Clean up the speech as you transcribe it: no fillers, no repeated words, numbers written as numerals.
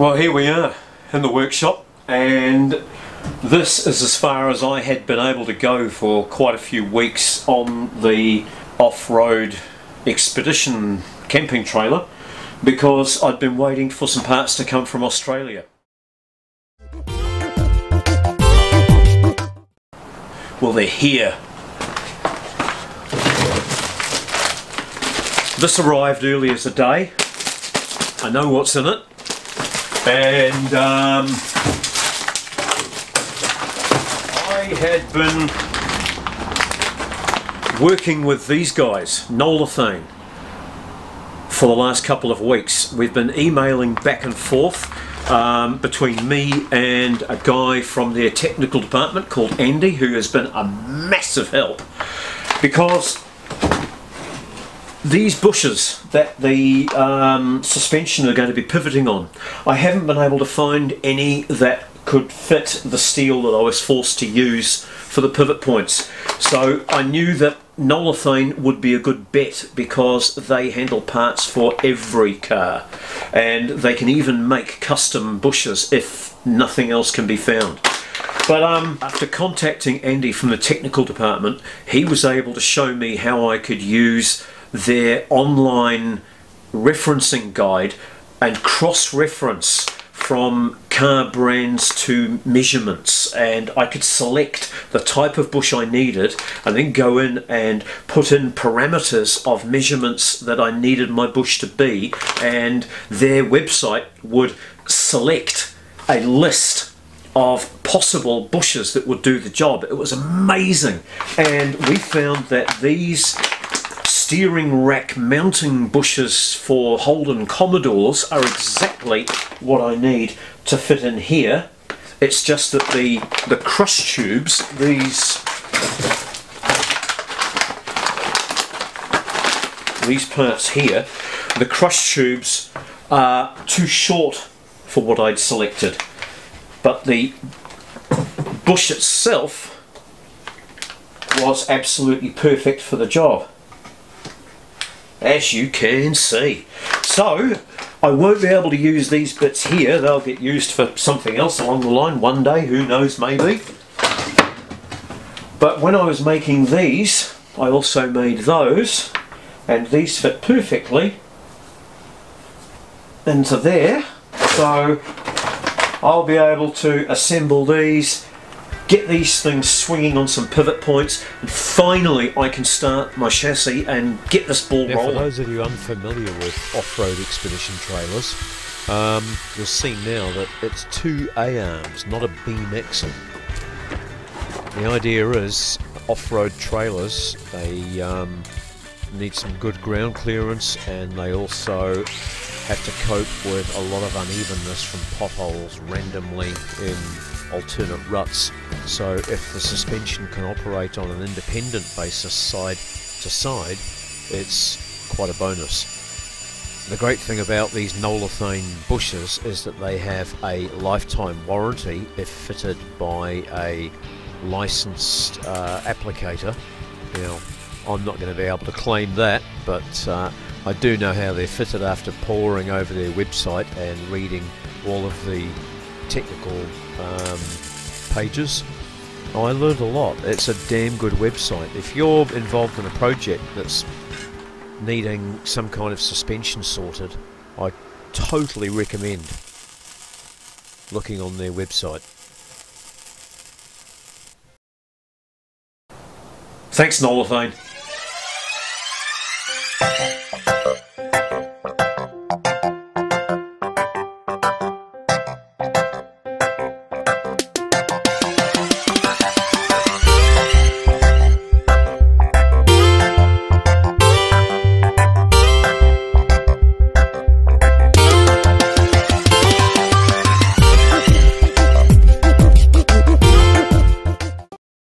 Well, here we are in the workshop, and this is as far as I had been able to go for quite a few weeks on the off-road expedition camping trailer, because I'd been waiting for some parts to come from Australia. Well, they're here. This arrived earlier today. I know what's in it, and I had been working with these guys, NOLATHANE, for the last couple of weeks. We've been emailing back and forth between me and a guy from their technical department called Andy, who has been a massive help, because these bushes that the suspension are going to be pivoting on, I haven't been able to find any that could fit the steel that I was forced to use for the pivot points. So I knew that NOLATHANE would be a good bet, because they handle parts for every car, and they can even make custom bushes if nothing else can be found. But after contacting Andy from the technical department, he was able to show me how I could use their online referencing guide and cross-reference from car brands to measurements, and I could select the type of bush I needed and then go in and put in parameters of measurements that I needed my bush to be, and their website would select a list of possible bushes that would do the job. It was amazing, and we found that these steering rack mounting bushes for Holden Commodores are exactly what I need to fit in here. It's just that the crush tubes, these parts here, the crush tubes are too short for what I'd selected, but the bush itself was absolutely perfect for the job, as you can see. So I won't be able to use these bits here. They'll get used for something else along the line one day, who knows, maybe. But when I was making these, I also made those, and these fit perfectly into there. So I'll be able to assemble these, get these things swinging on some pivot points, and finally I can start my chassis and get this ball rolling. For those of you unfamiliar with off-road expedition trailers, you'll see now that it's two A-arms, not a beam axle. The idea is, off-road trailers, they need some good ground clearance, and they also have to cope with a lot of unevenness from potholes randomly in alternate ruts. So if the suspension can operate on an independent basis side to side, it's quite a bonus. The great thing about these NOLATHANE bushes is that they have a lifetime warranty if fitted by a licensed applicator. Now, I'm not going to be able to claim that, but I do know how they're fitted after poring over their website and reading all of the technical pages. I learned a lot. It's a damn good website. If you're involved in a project that's needing some kind of suspension sorted, I totally recommend looking on their website. Thanks, NOLATHANE.